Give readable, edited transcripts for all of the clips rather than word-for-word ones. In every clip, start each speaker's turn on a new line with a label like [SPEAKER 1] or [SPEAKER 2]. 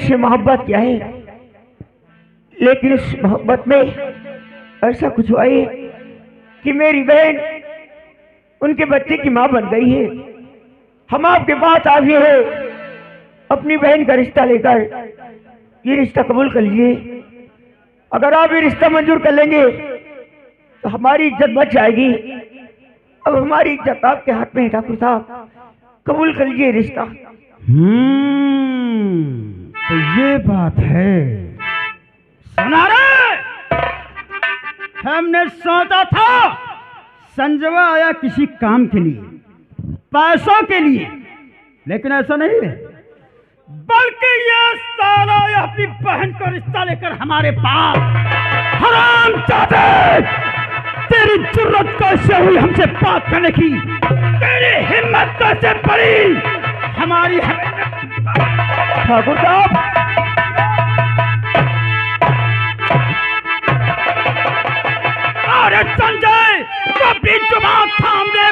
[SPEAKER 1] से मोहब्बत किया है, लेकिन इस मोहब्बत में ऐसा कुछ हुआ है कि मेरी बहन उनके बच्चे की मां बन गई है। हम आपके पास आ गए हैं अपनी बहन का रिश्ता लेकर। ये रिश्ता कबूल कर लीजिए। अगर आप ये रिश्ता मंजूर कर लेंगे तो हमारी इज्जत बच जाएगी। अब हमारी इज्जत आपके हाथ में है ठाकुर साहब, कबूल कर लीजिए रिश्ता।
[SPEAKER 2] तो ये बात है। सुना रे, हमने सोचा था संजवा आया किसी काम के लिए, पैसों के लिए, लेकिन ऐसा नहीं है, बल्कि ये साला अपनी बहन का रिश्ता लेकर हमारे पास। हरामजादे, तेरी जुर्रत कैसे हुई हमसे बात करने की? तेरी हिम्मत कैसे पड़ी हमारी?
[SPEAKER 1] ठाकुर साहब,
[SPEAKER 2] अरे संजय, कभी जुबान थाम दे।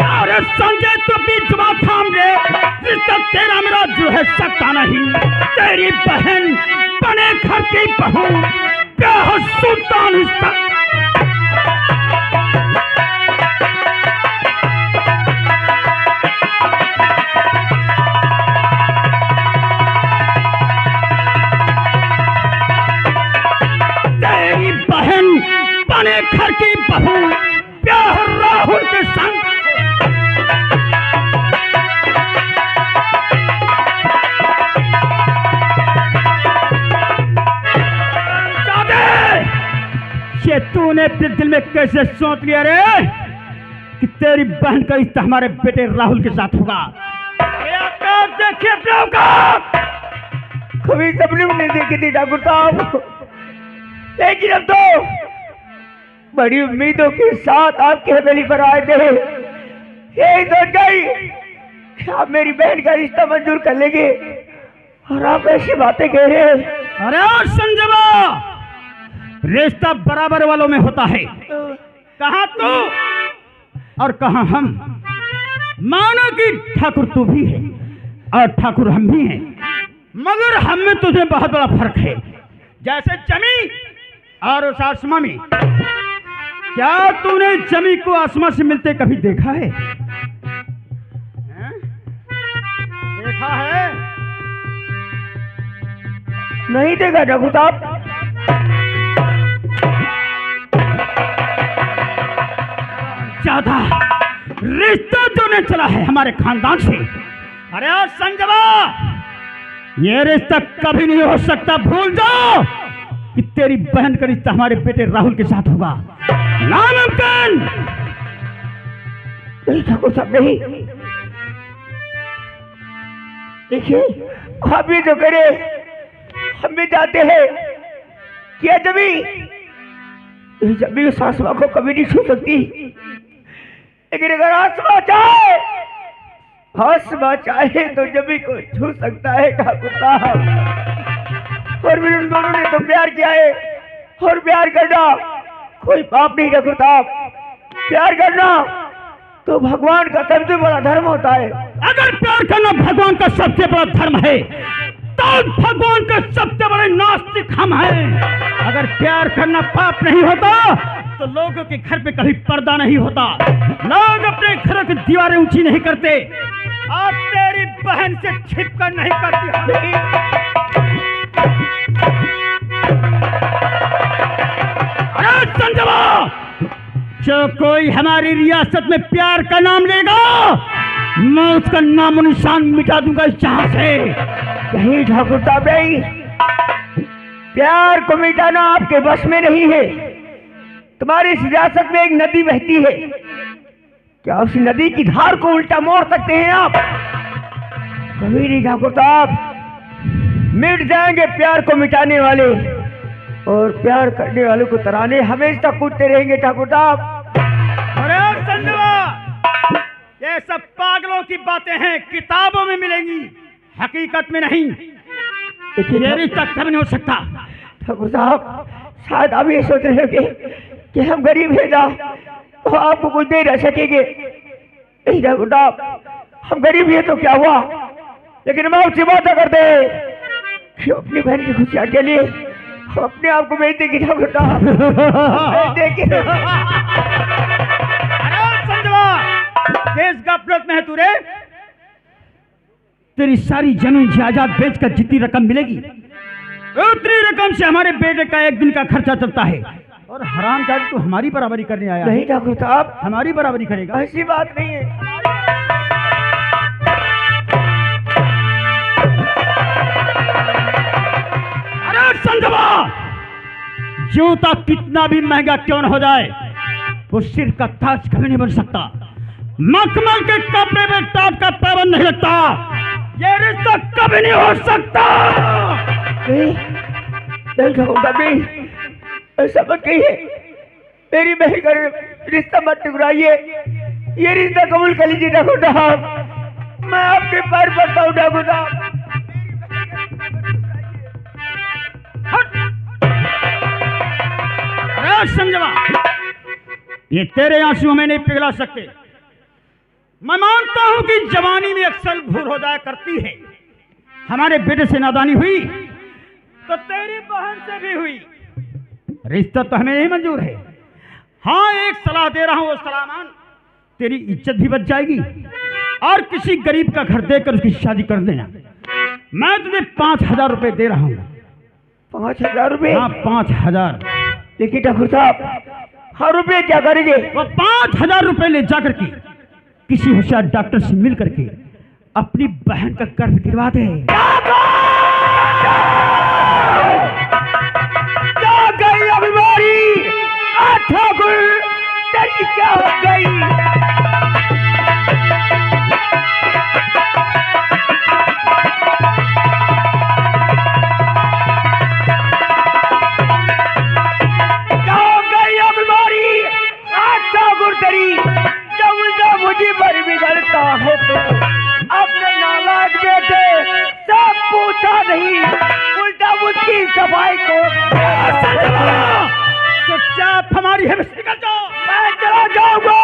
[SPEAKER 2] अरे संजय, तू भी जुबान थाम दे। रिश्ता तेरा मेरा जो है सकता नहीं। तेरी बहन बने घर की बहू, क्या सुल्तान रिश्ता। तेरी बहन बने घर की बहू, प्यार राहुल के संग। ये तूने फिर दिल में कैसे सोच लिया रे कि तेरी बहन का रिश्ता हमारे बेटे राहुल के साथ होगा? देखिए
[SPEAKER 1] कभी सपने में नहीं देखी थी ठाकुर साहब, लेकिन अब तो बड़ी उम्मीदों के साथ आपकी हवेली पर आए थे। यही सोच गई कि आप मेरी बहन का रिश्ता मंजूर कर लेंगे, और आप ऐसी बातें कह रहे हैं।
[SPEAKER 2] अरे संजवा, रिश्ता बराबर वालों में होता है। कहाँ तू और कहाँ हम? मानो कि ठाकुर तू भी है और ठाकुर हम भी हैं, मगर हम में तुझे बहुत बड़ा फर्क है। जैसे जमी और उस आसमां में। क्या तूने जमी को आसमां से मिलते कभी देखा है? देखा है?
[SPEAKER 1] नहीं देखा ठाकुर साहब।
[SPEAKER 2] ज्यादा रिश्ता जो ने चला है हमारे खानदान से। अरे संजवा, ये रिश्ता कभी नहीं हो सकता। भूल जाओ कि तेरी बहन का रिश्ता हमारे बेटे राहुल के साथ होगा। नामुमकिन।
[SPEAKER 1] नहीं ठाकुर साहब, नहीं। देखिए, आप भी तो करे, हम भी चाहते हैं कि जब भी उस आसमां को कभी नहीं छू सकती, लेकिन अगर आसमां चाहे तो जभी को छू सकता है ठाकुर साहब। और भी उन दोनों ने तो प्यार किया है, और प्यार करना कोई पाप नहीं ठाकुर साहब। प्यार करना तो भगवान का सबसे बड़ा धर्म होता है।
[SPEAKER 2] अगर प्यार करना भगवान का सबसे बड़ा धर्म है, तो भगवान के सबसे बड़े नास्तिक हम हैं। अगर प्यार करना पाप नहीं होता तो लोगों के घर पे कभी पर्दा नहीं होता, लोग अपने घरों की दीवारें ऊंची नहीं करते, और तेरी बहन से छिपकर नहीं करती। अरे संजवा, जो कोई हमारी रियासत में प्यार का नाम लेगा, मैं उसका नामो निशान मिटा दूंगा इस जहां से।
[SPEAKER 1] नहीं ठाकुर साहब, नहीं। प्यार को मिटाना आपके बस में नहीं है। तुम्हारी इस रियासत में एक नदी बहती है, क्या उस नदी की धार को उल्टा मोड़ सकते हैं आप? कभी नहीं ठाकुर साहब। मिट जाएंगे प्यार को मिटाने वाले, और प्यार करने वालों को तराने हमेशा कूदते रहेंगे ठाकुर साहब।
[SPEAKER 2] अरे संजवा, ये सब पागलों की बातें हैं, किताबों में मिलेंगी, हकीकत में नहीं। ये रिश्ता कभी नहीं हो सकता।
[SPEAKER 1] ठाकुर साहब, शायद आप ये सोच रहे होंगे कि हम गरीब हैं ना तो आपको कुछ दे रह सकेंगे। नहीं ठाकुर साहब, हम गरीब हैं तो क्या हुआ, लेकिन हम आपसे वादा करते हैं कि अपनी बहन की खुशियाँ के लिए हम अपने आप को बेच देंगे ठाकुर साहब, बेच देंगे।
[SPEAKER 2] अरे संजवा, किस गफलत में है तू रे? तेरी सारी जमीन जायदाद बेचकर जितनी रकम मिलेगी उतनी रकम से हमारे बेटे का एक दिन का खर्चा चलता है। और हरामजादी तू हमारी बराबरी करने आया
[SPEAKER 1] नहीं ठाकुर साहब,
[SPEAKER 2] हमारी बराबरी करेगा?
[SPEAKER 1] ऐसी बात नहीं है।
[SPEAKER 2] अरे संजवा, जूता कितना भी महंगा क्यों न हो जाए वो सिर का ताज कभी नहीं बन सकता। मखमल के कपड़े में टाप का पाबंद नहीं लगता। ये रिश्ता कभी नहीं हो सकता।
[SPEAKER 1] नहीं ठाकुर साहब, नहीं, ऐसा मत कहिए। मेरी बहन का रिश्ता मत टुकराइए, ये रिश्ता कबूल कर लीजिए ठाकुर साहब। मैं आपके पैर पड़ता हूँ ठाकुर साहब।
[SPEAKER 2] संजवा, ये तेरे आंसू हमें नहीं पिघला सकते। मैं मानता हूं कि जवानी में अक्सर भूल हो जाया करती है। हमारे बेटे से नादानी हुई तो तेरी बहन से भी हुई। रिश्ता तो हमें नहीं मंजूर है। हाँ, एक सलाह दे रहा हूं, वो सलाह मान, तेरी इज्जत भी बच जाएगी और किसी गरीब का घर देकर उसकी शादी कर देना। मैं तुझे 5,000 रुपए दे रहा हूं।
[SPEAKER 1] 5,000 रुपए?
[SPEAKER 2] हाँ, 5,000।
[SPEAKER 1] लेकिन ठाकुर साहब, हर रुपये क्या करेंगे?
[SPEAKER 2] वो 5,000 रुपए ले जाकर के किसी होशियार डॉक्टर से मिल करके अपनी बहन का कर्ज गिरवा दे।
[SPEAKER 1] क्या गई अभिमानी? ठाकुर, तेरी क्या हो गई? क्या हो गई अभिमानी? ठाकुर, तेरी जब उल्टा मुझे पर बिगड़ता है तो अपने नालायक बेटे सब पूछा नहीं, उल्टा मुझकी सफाई को।
[SPEAKER 2] चुपचाप हमारी हिम्मत निकल जाओ।
[SPEAKER 1] मैं चला जाऊंगा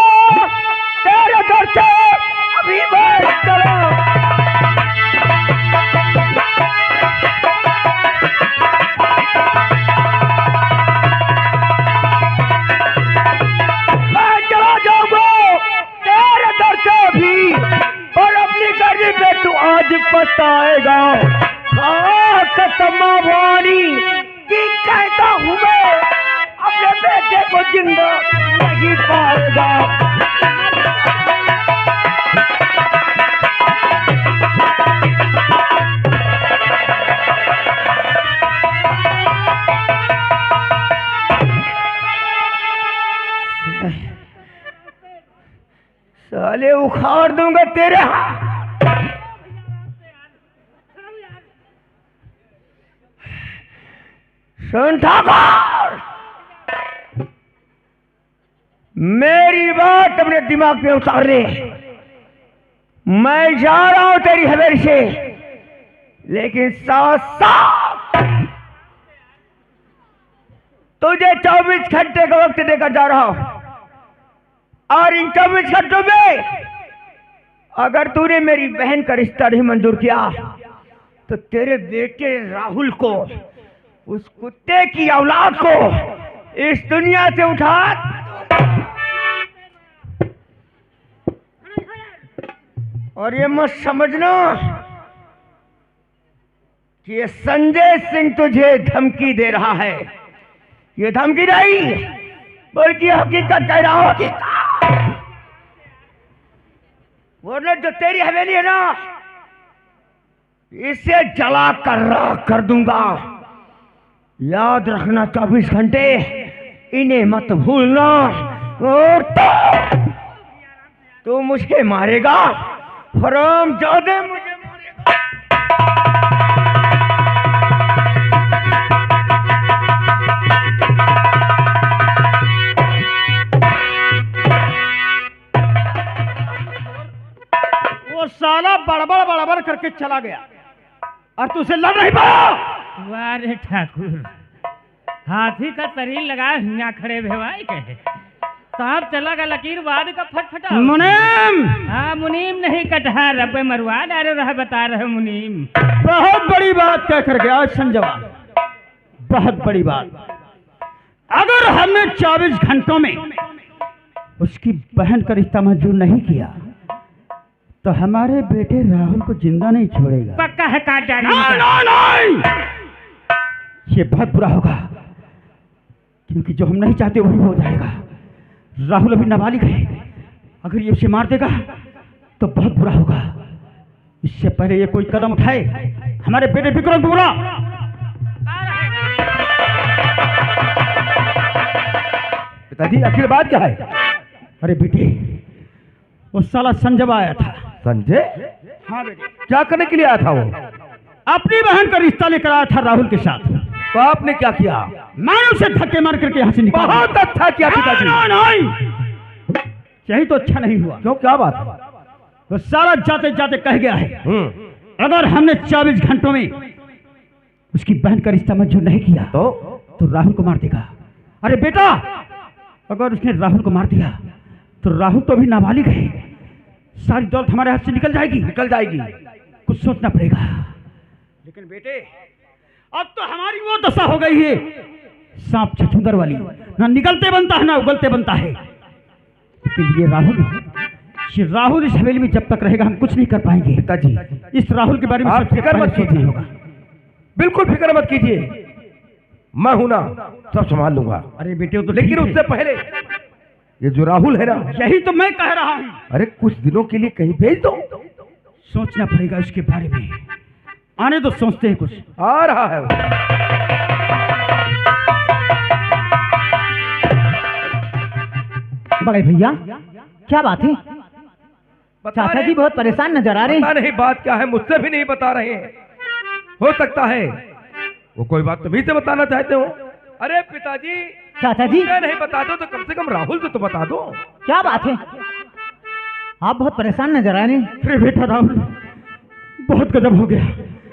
[SPEAKER 1] तेरे घर से, अभी मैं चला। मैं चला जाऊंगा तेरे घर से भी, और अपनी गर्मी पे तू आज पछताएगा। हाँ, कसम वाणी कि कहता हूँ मैं, अपने बेटे को जिंदा नहीं पाएगा। साले उखाड़ दूंगा तेरे हाथ। सुन ठाकुर, मेरी बात अपने दिमाग पे उतार ले। मैं जा रहा हूं तेरी हवेली से, लेकिन साथ साथ तुझे 24 घंटे का वक्त देकर जा रहा हूं, और इन 24 घंटों में अगर तूने मेरी बहन का रिश्ता नहीं मंजूर किया तो तेरे बेटे राहुल को, उस कुत्ते की औलाद को इस दुनिया से उठा। और ये मत समझना कि ये संजय सिंह तुझे धमकी दे रहा है। ये धमकी नहीं, बल्कि हकीकत कह रहा हूं। वरना जो तेरी हवेली है ना, इसे जला कर राख कर दूंगा। याद रखना, 24 घंटे इन्हें मत भूलना। और तो मुझे मारेगा, हरामजादे, मुझे मारेगा।
[SPEAKER 2] वो साला बड़बड़ करके चला गया और तू उसे लड़ नहीं पाया।
[SPEAKER 3] वाह रे ठाकुर, हाथी का शरीर लगा यहाँ खड़े भेवाई कहे सांप चला का लकीर बाद का फटफटा।
[SPEAKER 2] मुनीम,
[SPEAKER 3] हाँ मुनीम नहीं कटहा रब्बे मरवा डाले रहा बता रहे मुनीम।
[SPEAKER 2] बहुत बड़ी बात कह कर गया संजवा, बहुत बड़ी बात। अगर हमने 24 घंटों में उसकी बहन का रिश्ता मंजूर नहीं किया तो हमारे बेटे राहुल को जिंदा नहीं छोड़ेगा।
[SPEAKER 3] पक्का है काट डाली।
[SPEAKER 2] नहीं, ये बहुत बुरा होगा, क्योंकि जो हम नहीं चाहते वही हो जाएगा। राहुल अभी नाबालिग है, अगर ये उसे मार देगा तो बहुत बुरा होगा। इससे पहले ये कोई कदम उठाए, हमारे बेटे विक्रम को बुला।
[SPEAKER 4] पिताजी आखिर बात क्या है?
[SPEAKER 2] अरे बेटे, वो साला संजय आया था।
[SPEAKER 4] संजय?
[SPEAKER 2] हाँ बेटे।
[SPEAKER 4] क्या करने के लिए आया था वो?
[SPEAKER 2] अपनी बहन का रिश्ता लेकर आया था राहुल के साथ।
[SPEAKER 4] तो आपने क्या किया?
[SPEAKER 2] मैंने उसे धक्के मार करके यहाँ से निकाला।
[SPEAKER 4] बहुत अच्छा किया पिताजी।
[SPEAKER 2] नहीं, यही तो अच्छा नहीं हुआ।
[SPEAKER 4] क्यों, क्या बात है?
[SPEAKER 2] वो सारा जाते जाते कह गया है अगर हमने 24 घंटों में उसकी बहन का रिश्ता मंजूर नहीं किया तो राहुल को मार देगा। अरे बेटा, अगर उसने राहुल को मार दिया तो राहुल तो अभी नाबालिग है, सारी दौलत हमारे हाथ से निकल जाएगी। कुछ सोचना पड़ेगा। लेकिन बेटे, अब तो हमारी वो दशा हो गई है सांप छछूंदर वाली, ना निकलते बनता है ना उगलते बनता है। लेकिन ये राहुल इस हवेली में जब तक रहेगा हम कुछ नहीं कर पाएंगे।
[SPEAKER 4] पिताजी,
[SPEAKER 2] इस राहुल के बारे में
[SPEAKER 4] आप फिक्र मत कीजिए,
[SPEAKER 2] होगा।
[SPEAKER 4] बिल्कुल फिक्र मत कीजिए, मैं हूं ना, सब संभाल लूंगा।
[SPEAKER 2] अरे बेटे, तो
[SPEAKER 4] लेकिन उससे पहले ये जो राहुल है ना,
[SPEAKER 2] यही तो मैं कह रहा हूँ,
[SPEAKER 4] अरे कुछ दिनों के लिए कहीं भेज दो।
[SPEAKER 2] सोचना पड़ेगा इसके बारे में। आने तो सोचते हैं, कुछ
[SPEAKER 4] आ रहा है वो।
[SPEAKER 1] बड़े भैया, क्या बात है? चाचा जी बहुत परेशान नजर आ रहे हैं।
[SPEAKER 4] पता नहीं बात क्या है, मुझसे भी नहीं बता रहे हैं। हो सकता है वो कोई बात तुम्हीं से बताना चाहते हो। अरे पिताजी,
[SPEAKER 1] चाचा जी,
[SPEAKER 4] मैं नहीं बता दो तो कम से कम राहुल से तो बता दो।
[SPEAKER 1] क्या बात है? आप बहुत परेशान नजर आ रहे हैं।
[SPEAKER 2] अरे बेटा राहुल, बहुत गजब हो गया।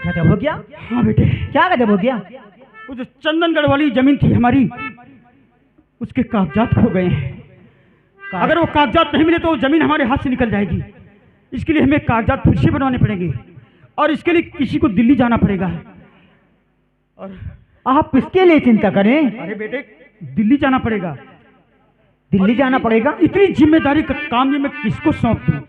[SPEAKER 1] गजब हो गया?
[SPEAKER 2] हाँ बेटे।
[SPEAKER 1] क्या गजब हो गया?
[SPEAKER 2] वो जो चंदनगढ़ वाली जमीन थी हमारी, उसके कागजात खो गए हैं। अगर वो कागजात नहीं मिले तो वो जमीन हमारे हाथ से निकल जाएगी। इसके लिए हमें कागजात फिर से बनवाने पड़ेंगे और इसके लिए किसी को दिल्ली जाना पड़ेगा। और
[SPEAKER 1] आप किसके लिए चिंता करें?
[SPEAKER 2] अरे बेटे, दिल्ली जाना पड़ेगा।
[SPEAKER 1] दिल्ली जाना पड़ेगा?
[SPEAKER 2] इतनी जिम्मेदारी का काम ये मैं किसको सौंप दूं?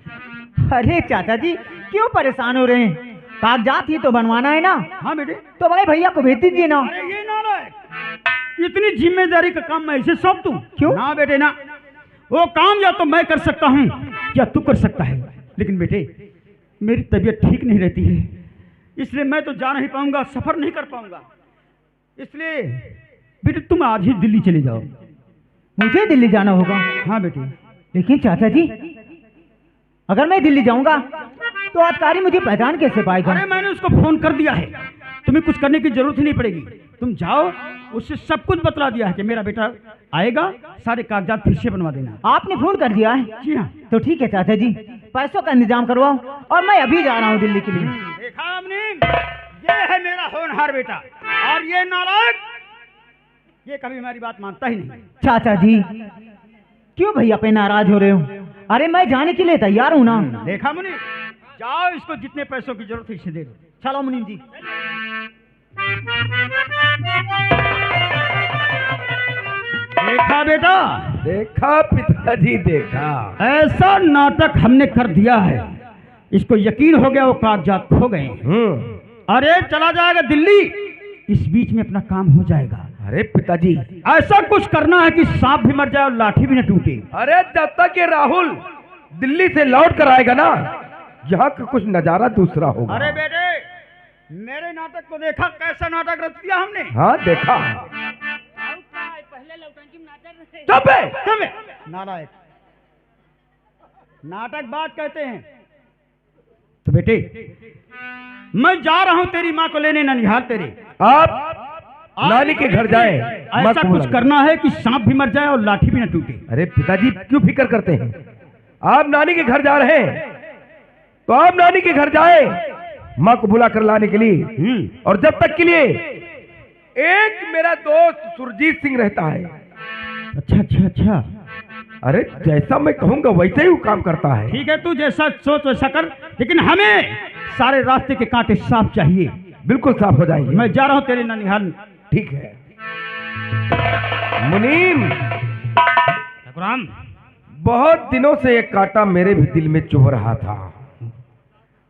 [SPEAKER 1] अरे चाचा जी, क्यों परेशान हो रहे हैं? कागजात ही तो बनवाना है ना।
[SPEAKER 2] हाँ बेटे।
[SPEAKER 1] तो बड़े भैया को भेज दीजिए ना।
[SPEAKER 2] अरे ये नालायक, इतनी जिम्मेदारी का काम मैं ऐसे सौंप दूं?
[SPEAKER 1] क्यों?
[SPEAKER 2] ना बेटे ना, वो काम या तो मैं कर सकता हूं या तू कर सकता है। लेकिन बेटे, मेरी तबीयत ठीक नहीं रहती है, इसलिए मैं तो जा नहीं पाऊंगा, सफर नहीं कर पाऊंगा। इसलिए बेटे तुम आज ही दिल्ली चले जाओ।
[SPEAKER 1] मुझे दिल्ली जाना होगा?
[SPEAKER 2] हाँ बेटे।
[SPEAKER 1] लेकिन चाचा जी, अगर मैं दिल्ली जाऊंगा तो अधिकारी मुझे पहचान कैसे पाएगा?
[SPEAKER 2] अरे मैंने उसको फोन कर दिया है, तुम्हें कुछ करने की जरूरत ही नहीं पड़ेगी। तुम जाओ, उससे सब कुछ बतला दिया है कि मेरा बेटा आएगा, सारे कागजात फिर से बनवा देना।
[SPEAKER 1] आपने फोन कर दिया है?
[SPEAKER 2] जी हाँ।
[SPEAKER 1] तो ठीक है चाचा जी, पैसों का इंतजाम करवाओ और मैं अभी जा रहा हूँ दिल्ली के लिए।
[SPEAKER 2] देखा आपने, ये है मेरा होनहार बेटा, और ये नालायक, ये कभी हमारी बात मानता ही नहीं।
[SPEAKER 1] चाचा जी, क्यों भैया पे नाराज हो रहे हो? अरे मैं जाने के लिए तैयार हूँ ना।
[SPEAKER 2] देखा मुनीम, जाओ, इसको जितने पैसों की जरूरत है इसे दे दो।
[SPEAKER 1] चलो मुनीम जी।
[SPEAKER 2] देखा बेटा,
[SPEAKER 4] देखा पिताजी, देखा।
[SPEAKER 2] ऐसा नाटक हमने कर दिया है, इसको यकीन हो गया वो कागजात खो गए। अरे चला जाएगा दिल्ली, इस बीच में अपना काम हो जाएगा।
[SPEAKER 4] अरे पिताजी,
[SPEAKER 2] ऐसा कुछ करना है कि सांप भी मर जाए और लाठी भी न टूटे।
[SPEAKER 4] अरे जब तक ये राहुल दिल्ली से लौट कर आएगा ना, यहाँ का कुछ नजारा दूसरा होगा।
[SPEAKER 2] अरे बेटे, मेरे नाटक को देखा, कैसा नाटक रच दिया हमने।
[SPEAKER 4] हाँ देखा।
[SPEAKER 3] पहले लौटंकी नाटक
[SPEAKER 4] चुप है।
[SPEAKER 2] चुप है, नालायक। नाटक बात कहते हैं। तो बेटे, मैं जा रहा हूं तेरी माँ को लेने ननिहाल तेरे।
[SPEAKER 4] आप नानी के घर जाए।
[SPEAKER 2] ऐसा कुछ करना है कि सांप भी मर जाए और लाठी भी न टूटे।
[SPEAKER 4] अरे पिताजी क्यों फिक्र करते हैं? आप नानी के घर जा रहे हैं तो आप नानी के घर जाए, माँ को बुला कर लाने के लिए। और जब तक के लिए एक मेरा दोस्त सुरजीत सिंह रहता है।
[SPEAKER 2] अच्छा अच्छा अच्छा,
[SPEAKER 4] अरे जैसा मैं कहूंगा वैसे ही वो काम करता है।
[SPEAKER 2] ठीक है, तू जैसा सोच वैसा कर, लेकिन हमें सारे रास्ते के कांटे साफ चाहिए।
[SPEAKER 4] बिल्कुल साफ हो जाएंगे।
[SPEAKER 2] मैं जा रहा हूँ तेरे ननिहाल।
[SPEAKER 4] ठीक है मुनीम,
[SPEAKER 3] ठाकुराम,
[SPEAKER 4] बहुत दिनों से एक कांटा मेरे भी दिल में चुभ रहा था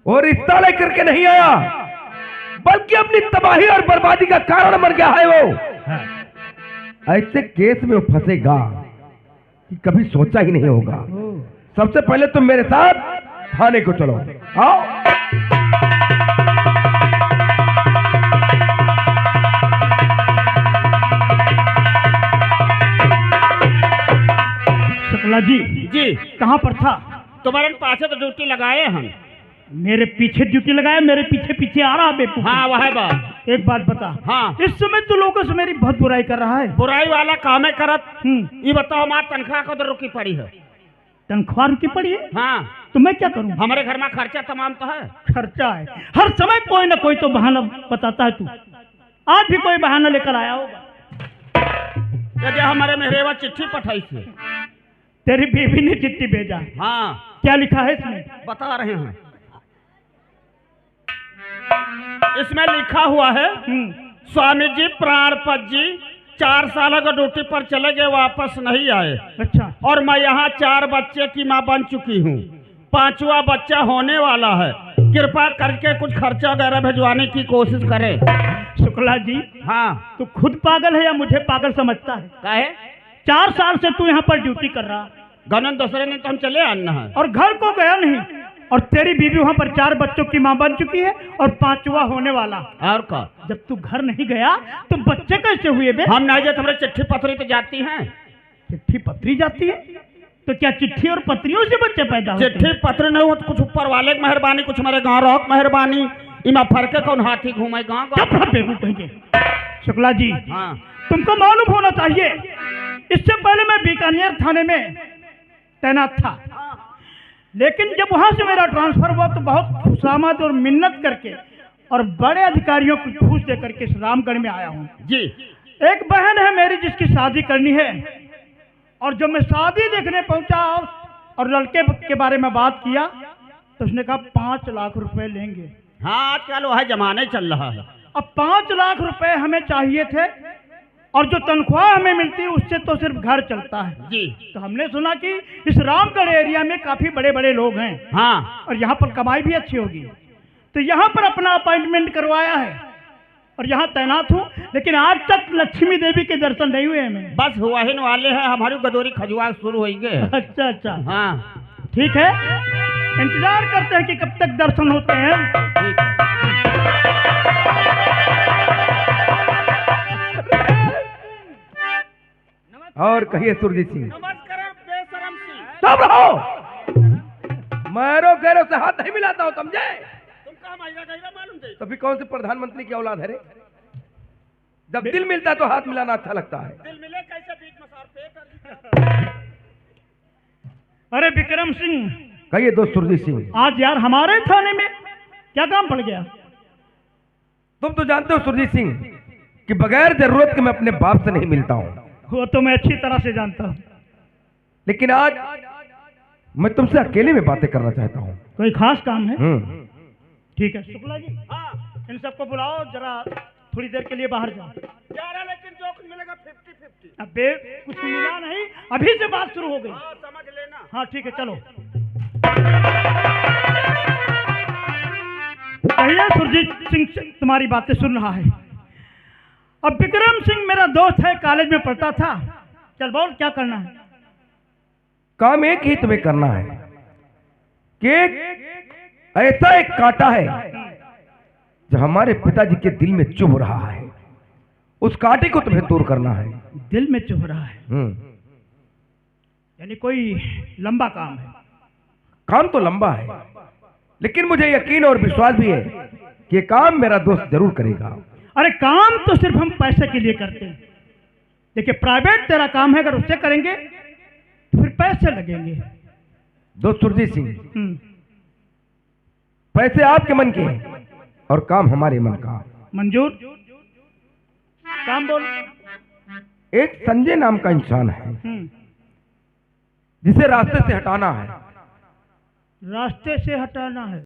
[SPEAKER 4] और रिश्ता लेकर के नहीं आया, बल्कि अपनी तबाही और बर्बादी का कारण बन गया है वो। ऐसे केस में वो फंसेगा कि कभी सोचा ही नहीं होगा। सबसे पहले तुम मेरे साथ थाने को चलो। आओ।
[SPEAKER 2] शुक्ला जी
[SPEAKER 3] जी
[SPEAKER 2] कहाँ पर था?
[SPEAKER 3] तुम्हारे पास तो ड्यूटी लगाए हम।
[SPEAKER 2] मेरे पीछे ड्यूटी लगाया, मेरे पीछे पीछे आ रहा बेवकूफ।
[SPEAKER 3] हाँ वह बात।
[SPEAKER 2] एक बात बता,
[SPEAKER 3] हाँ।
[SPEAKER 2] इस समय तू लोगों से मेरी बहुत बुराई कर रहा है।
[SPEAKER 3] बुराई वाला काम है करत। ये बताओ, हमारी तनख्वाह को तो रुकी पड़ी है।
[SPEAKER 2] तनख्वाह रुकी पड़ी है?
[SPEAKER 3] हाँ।
[SPEAKER 2] तो मैं क्या करूं?
[SPEAKER 3] हमारे घर में खर्चा तमाम तो है।
[SPEAKER 2] खर्चा है, हर समय कोई ना कोई तो बहाना बताता है तू। आज भी कोई बहाना लेकर आया होगा।
[SPEAKER 3] यदि हमारे मेहरेवा चिट्ठी पठाई थी।
[SPEAKER 2] तेरी बीवी ने चिट्ठी भेजा।
[SPEAKER 3] हाँ।
[SPEAKER 2] क्या लिखा है इसमें?
[SPEAKER 3] बता रहे हैं। इसमें लिखा हुआ है, स्वामी जी प्राणपत जी 4 साल का ड्यूटी पर चले गए, वापस नहीं आए।
[SPEAKER 2] अच्छा।
[SPEAKER 3] और मैं यहाँ 4 बच्चे की माँ बन चुकी हूँ, 5वां बच्चा होने वाला है। कृपा करके कुछ खर्चा वगैरह भिजवाने की कोशिश करें।
[SPEAKER 2] शुक्ला जी,
[SPEAKER 3] हाँ।
[SPEAKER 2] तू खुद पागल है या मुझे पागल समझता है?
[SPEAKER 3] क्या है?
[SPEAKER 2] 4 साल से तू यहाँ पर ड्यूटी कर रहा,
[SPEAKER 3] गणन दूसरे ने तो हम चले आना है
[SPEAKER 2] और घर को गया नहीं, और तेरी बीवी वहाँ पर 4 बच्चों की माँ बन चुकी है और 5वां होने वाला।
[SPEAKER 3] और का?
[SPEAKER 2] जब तू घर नहीं गया तो बच्चे कैसे हुए बे?
[SPEAKER 3] हम नहीं जाते, हमारे चिट्ठी पत्री तो जाती हैं।
[SPEAKER 2] चिट्ठी पत्री जाती है? तो क्या चिट्ठी और पत्रियों से बच्चे पैदा होते हैं?
[SPEAKER 3] चिट्ठी पत्र नहीं हो तो कुछ ऊपर वाले की मेहरबानी, कुछ हमारे गाँव रहो मेहरबानी। इमा फरके कौन हाथी घूमे गाँव
[SPEAKER 2] कहेंगे? शुक्ला जी,
[SPEAKER 3] हाँ।
[SPEAKER 2] तुमको मालूम होना चाहिए, इससे पहले मैं बीकानेर थाने में तैनात था, लेकिन जब वहां से मेरा ट्रांसफर हुआ तो बहुत खुशामद और मिन्नत करके और बड़े अधिकारियों को घूस दे करके इस रामगढ़ में आया हूँ
[SPEAKER 3] जी।
[SPEAKER 2] एक बहन है मेरी जिसकी शादी करनी है, और जब मैं शादी देखने पहुंचा और लड़के के बारे में बात किया तो उसने कहा 5 लाख रुपए लेंगे।
[SPEAKER 3] हाँ, आजकल वह जमाने चल रहा है।
[SPEAKER 2] अब 5 लाख रुपए हमें चाहिए थे, और जो तनख्वाह हमें मिलती है उससे तो सिर्फ घर चलता है
[SPEAKER 3] जी।
[SPEAKER 2] तो हमने सुना कि इस रामगढ़ एरिया में काफी बड़े बड़े लोग हैं,
[SPEAKER 3] हाँ।
[SPEAKER 2] और यहाँ पर कमाई भी अच्छी होगी, तो यहाँ पर अपना अपॉइंटमेंट करवाया है और यहाँ तैनात हूँ। लेकिन आज तक लक्ष्मी देवी के दर्शन नहीं हुए हमें।
[SPEAKER 3] बस हुआ ही वाले हैं, हमारी गदोरी खजुआ शुरू हो गए।
[SPEAKER 2] अच्छा अच्छा,
[SPEAKER 3] हाँ
[SPEAKER 2] ठीक है, इंतजार करते हैं कि कब तक दर्शन होते हैं।
[SPEAKER 3] ठीक है।
[SPEAKER 4] और कहिए सुरजीत सिंह।
[SPEAKER 3] नमस्कार बेशरम सिंह।
[SPEAKER 4] सब रहो। मैरो गैरों से हाथ नहीं मिलाता हूँ, समझे?
[SPEAKER 3] तुम कहाँ मायरा गैरा मालूम थे?
[SPEAKER 4] तभी कौन से प्रधानमंत्री की औलाद है रे? जब दिल मिलता है तो हाथ मिलाना अच्छा लगता है।
[SPEAKER 3] दिल मिले कैसे बीच में सार पे कर।
[SPEAKER 2] अरे विक्रम सिंह,
[SPEAKER 4] कहिए दोस्त सुरजीत सिंह।
[SPEAKER 2] आज यार हमारे थाने में क्या काम पड़ गया?
[SPEAKER 4] तुम तो जानते हो सुरजीत सिंह कि बगैर जरूरत के मैं अपने बाप से नहीं मिलता हूँ।
[SPEAKER 2] वो तो मैं अच्छी तरह से जानता हूँ,
[SPEAKER 4] लेकिन आज मैं तुमसे अकेले में बातें करना चाहता हूँ।
[SPEAKER 2] कोई खास काम है? ठीक है शुक्ला जी,
[SPEAKER 3] हाँ।
[SPEAKER 2] इन सबको बुलाओ, जरा थोड़ी देर के लिए बाहर जाओ।
[SPEAKER 3] जा रहा, लेकिन जो कुछ मिलेगा 50-50।
[SPEAKER 2] अबे कुछ मिला नहीं, अभी से बात शुरू हो गई।
[SPEAKER 3] हाँ, समझ लेना।
[SPEAKER 2] हाँ ठीक है, चलो। कहिए, सुरजीत सिंह से तुम्हारी बातें सुन रहा है। अब विक्रम सिंह मेरा दोस्त है, कॉलेज में पढ़ता था। चल बोल, क्या करना है?
[SPEAKER 4] काम एक ही तुम्हें करना है कि ऐसा एक कांटा है जो हमारे पिताजी के दिल में चुभ रहा है, उस कांटे को तुम्हें दूर करना है।
[SPEAKER 2] दिल में चुभ रहा है? यानी कोई लंबा काम है?
[SPEAKER 4] काम तो लंबा है, लेकिन मुझे यकीन और विश्वास भी है कि ये काम मेरा दोस्त जरूर करेगा।
[SPEAKER 2] अरे काम तो सिर्फ हम पैसे के लिए करते हैं, देखिए प्राइवेट तेरा काम है, अगर उससे करेंगे तो फिर पैसे लगेंगे।
[SPEAKER 4] दोस्त सुरजीत सिंह, पैसे आपके मन के हैं और काम हमारे मन का।
[SPEAKER 2] मंजूर? काम बोल।
[SPEAKER 4] एक संजय नाम का इंसान है जिसे रास्ते से हटाना है।
[SPEAKER 2] रास्ते से हटाना है।